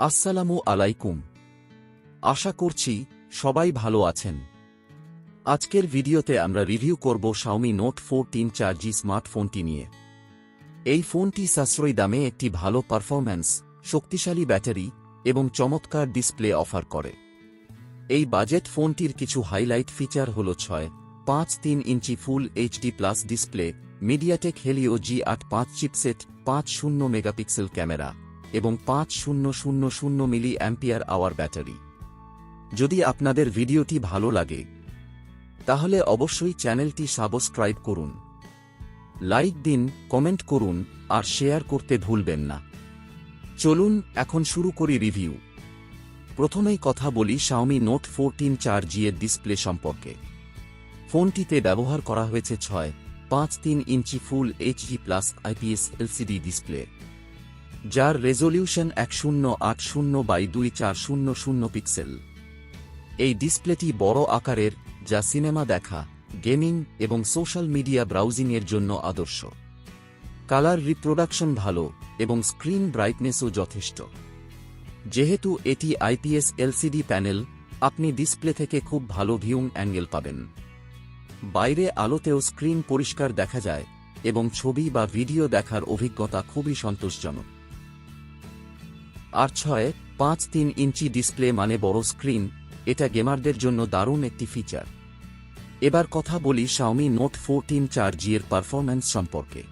আসসালামু আলাইকুম। আশা করছি সবাই ভালো আছেন। আজকের ভিডিওতে আমরা রিভিউ করব Xiaomi Note 14 4G স্মার্টফোনটি নিয়ে। এই ফোনটি সাশ্রয়ী দামে একটি ভালো পারফরম্যান্স, শক্তিশালী ব্যাটারি এবং চমৎকার ডিসপ্লে অফার করে। এই বাজেট ফোনটির কিছু হাইলাইট ফিচার হল 6.3 inch full HD plus display, MediaTek Helio G8 chipset, 50 megapixel camera এবং 5000 মিলি অ্যাম্পিয়ার আওয়ার ব্যাটারি। যদি আপনাদের ভিডিওটি ভালো লাগে তাহলে অবশ্যই চ্যানেলটি সাবস্ক্রাইব করুন, লাইক দিন, কমেন্ট করুন আর শেয়ার করতে ভুলবেন না। চলুন এখন শুরু করি রিভিউ। প্রথমেই কথা বলি Xiaomi Note 14 4G এর ডিসপ্লে সম্পর্কে। ফোনটিতে ব্যবহার করা হয়েছে 6.3 inch full HD plus IPS LCD display, যার রেজোলিউশন 1080x2400 পিক্সেল। এই ডিসপ্লেটি বড় আকারের, যা সিনেমা দেখা, গেমিং এবং সোশ্যাল মিডিয়া ব্রাউজিংয়ের জন্য আদর্শ। কালার রিপ্রোডাকশন ভালো এবং স্ক্রিন ব্রাইটনেসও যথেষ্ট। যেহেতু এটি আইপিএস এলসিডি প্যানেল, আপনি ডিসপ্লে থেকে খুব ভালো ভিউং অ্যাঙ্গেল পাবেন। বাইরে আলোতেও স্ক্রিন পরিষ্কার দেখা যায় এবং ছবি বা ভিডিও দেখার অভিজ্ঞতা খুবই সন্তোষজনক। আর 6.3 ইঞ্চি ডিসপ্লে মানে বড় স্ক্রিন, এটা গেমারদের জন্য দারুণ একটি ফিচার। এবার কথা বলি Xiaomi Note 14 4G এর পারফরম্যান্স সম্পর্কে।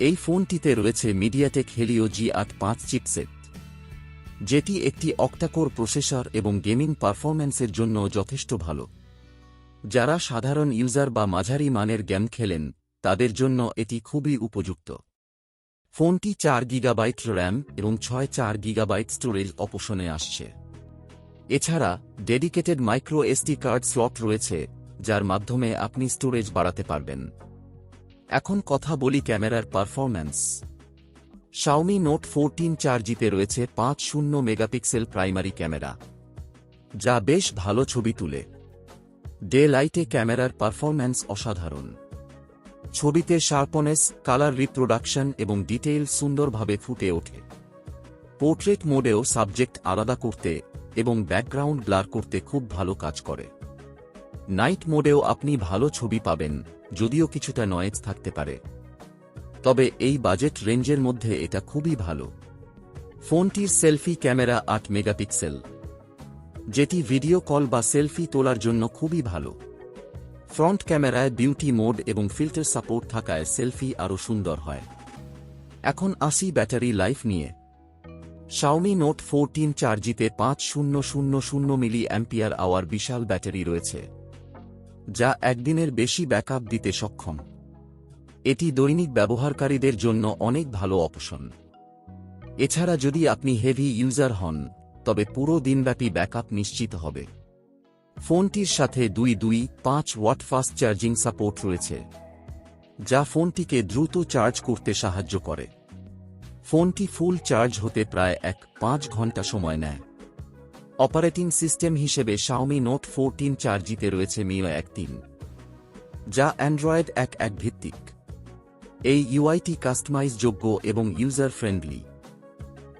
এই ফোনটিতে রয়েছে মিডিয়াটেক হেলিও G8 চিপসেট, যেটি একটি অক্টাকোর প্রসেসর এবং গেমিং পারফরম্যান্সের জন্য যথেষ্ট ভালো। যারা সাধারণ ইউজার বা মাঝারি মানের গেম খেলেন তাদের জন্য এটি খুবই উপযুক্ত। ফোনটি 4 গিগাবাইট র্যাম এবং 4 গিগাবাইট স্টোরেজ অপশনে আসছে। এছাড়া dedicated micro SD card slot রয়েছে, যার মাধ্যমে আপনি স্টোরেজ বাড়াতে পারবেন। এখন কথা বলি ক্যামেরার পারফরম্যান্স। Xiaomi Note 14 4Gতে রয়েছে 50 মেগাপিক্সেল প্রাইমারি ক্যামেরা, যা বেশ ভালো ছবি তুলে। ডে লাইটে ক্যামেরার পারফরম্যান্স অসাধারণ। ছবিতে শার্পনেস, কালার রিপ্রোডাকশন এবং ডিটেইল সুন্দরভাবে ফুটে ওঠে। পোর্ট্রেট মোডেও সাবজেক্ট আলাদা করতে এবং ব্যাকগ্রাউন্ড ব্লার করতে খুব ভালো কাজ করে। নাইট মোডেও আপনি ভালো ছবি পাবেন, যদিও কিছুটা নয়েজ থাকতে পারে। তবে এই বাজেট রেঞ্জের মধ্যে এটা খুবই ভালো। ফোনটির সেলফি ক্যামেরা 8 মেগাপিক্সেল, যেটি ভিডিও কল বা সেলফি তোলার জন্য খুবই ভালো। ফ্রন্ট ক্যামেরায় বিউটি মোড এবং ফিল্টার সাপোর্ট থাকায় সেলফি আরও সুন্দর হয়। এখন আসি ব্যাটারি লাইফ নিয়ে। Xiaomi Note 14 4Gতে 5000 মিলি অ্যাম্পিয়ার আওয়ার বিশাল ব্যাটারি রয়েছে, যা একদিনের বেশি ব্যাকআপ দিতে সক্ষম। এটি দৈনিক ব্যবহারকারীদের জন্য অনেক ভালো অপশন। এছাড়া যদি আপনি হেভি ইউজার হন তবে পুরো দিনব্যাপী ব্যাকআপ নিশ্চিত হবে। ফোনটির সাথে 225 ওয়াট ফাস্ট চার্জিং সাপোর্ট রয়েছে, যা ফোনটিকে দ্রুত চার্জ করতে সাহায্য করে। ফোনটি ফুল চার্জ হতে প্রায় 1.5 ঘন্টা সময় নেয়। অপারেটিং সিস্টেম হিসেবে Xiaomi Note 14 4Gতে রয়েছে MIUI 3, যা অ্যান্ড্রয়েড 11 ভিত্তিক। এই ইউআইটি কাস্টমাইজ যোগ্য এবং ইউজার ফ্রেন্ডলি।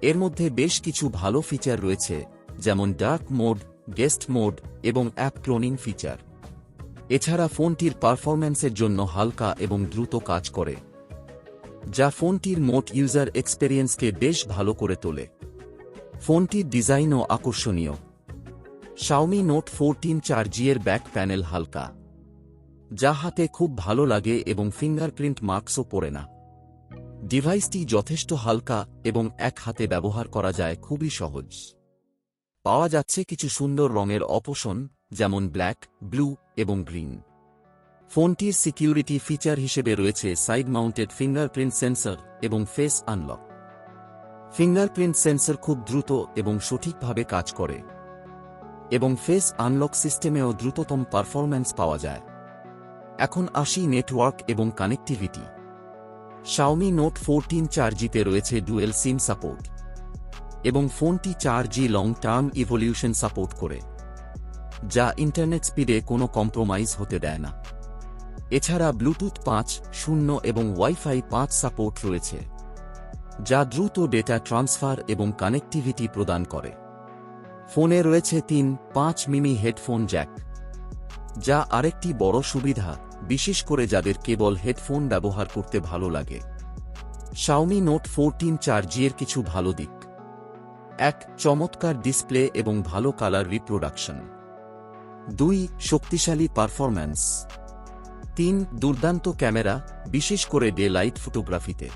এর মধ্যে বেশ কিছু ভালো ফিচার রয়েছে, যেমন ডার্ক মোড, গেস্ট মোড এবং অ্যাপ ক্লোনিং ফিচার। এছাড়া ফোনটির পারফরম্যান্সের জন্য হালকা এবং দ্রুত কাজ করে, যা ফোনটির মোট ইউজার এক্সপেরিয়েন্সকে বেশ ভালো করে তোলে। ফোনটির ডিজাইনও আকর্ষণীয়। Xiaomi Note 14 4G এর ব্যাক প্যানেল হালকা, যা হাতে খুব ভালো লাগে এবং ফিঙ্গারপ্রিন্ট মার্কসও পড়ে না। ডিভাইসটি যথেষ্ট হালকা এবং এক হাতে ব্যবহার করা যায়, খুবই সহজ। পাওয়া যাচ্ছে কিছু সুন্দর রঙের অপশন, যেমন ব্ল্যাক, ব্লু এবং গ্রিন। ফোনটির সিকিউরিটি ফিচার হিসেবে রয়েছে সাইড মাউন্টেড ফিঙ্গারপ্রিন্ট সেন্সর এবং ফেস আনলক। ফিঙ্গারপ্রিন্ট সেন্সর খুব দ্রুত এবং সঠিকভাবে কাজ করে, এবং ফেস আনলক সিস্টেমেও দ্রুততম পারফরম্যান্স পাওয়া যায়। এখন আসি নেটওয়ার্ক এবং কানেক্টিভিটি। Xiaomi Note 14 4Gতে রয়েছে ডুয়েল সিম সাপোর্ট, এবং ফোনটি 4G long term evolution support করে, যা ইন্টারনেট স্পিডে কোনো কম্প্রোমাইজ হতে দেয় না। এছাড়া ব্লুটুথ 5.0 এবং ওয়াইফাই 5 সাপোর্ট রয়েছে। যা দ্রুত ডেটা ট্রান্সফার এবং কানেক্টিভিটি প্রদান করে। ফোনে রয়েছে 3.5 মিমি হেডফোন জ্যাক, যা আরেকটি বড় সুবিধা, বিশেষ করে যাদের কেবল হেডফোন ব্যবহার করতে ভালো লাগে। Xiaomi Note 14 4G এর কিছু ভালো দিক: 1. চমৎকার ডিসপ্লে এবং ভালো কালার রিপ্রোডাকশন। 2. শক্তিশালী পারফরম্যান্স। 3. দুর্দান্ত ক্যামেরা, বিশেষ করে ডে লাইট ফটোগ্রাফিতে।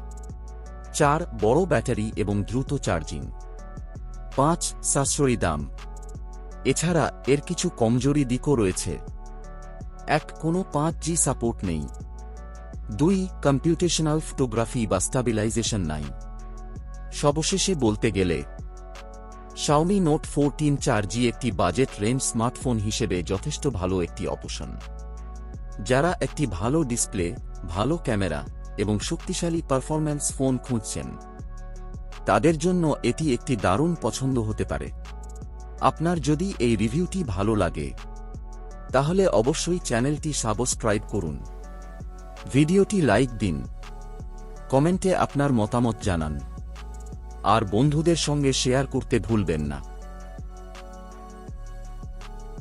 4. বড় ব্যাটারি এবং দ্রুত চার্জিং। 5. সাশ্রয়ী দাম। এছাড়া এর কিছু কমজোরি দিকও রয়েছে। 1. কোনো 5G সাপোর্ট নেই। 2. কম্পিউটেশনাল ফটোগ্রাফি বা স্টাবিলাইজেশন নাই। সবশেষে বলতে গেলে Xiaomi Note 14 4G একটি বাজেট রেঞ্জ স্মার্টফোন হিসেবে যথেষ্ট ভালো একটি অপশন। যারা একটি ভালো ডিসপ্লে, ভালো ক্যামেরা এবং শক্তিশালী পারফরম্যান্স ফোন খুঁজছেন, তাদের জন্য এটি একটি দারুণ পছন্দ হতে পারে। আপনার যদি এই রিভিউটি ভালো লাগে, তাহলে অবশ্যই চ্যানেলটি সাবস্ক্রাইব করুন, ভিডিওটি লাইক দিন, কমেন্টে আপনার মতামত জানান, আর বন্ধুদের সঙ্গে শেয়ার করতে ভুলবেন না।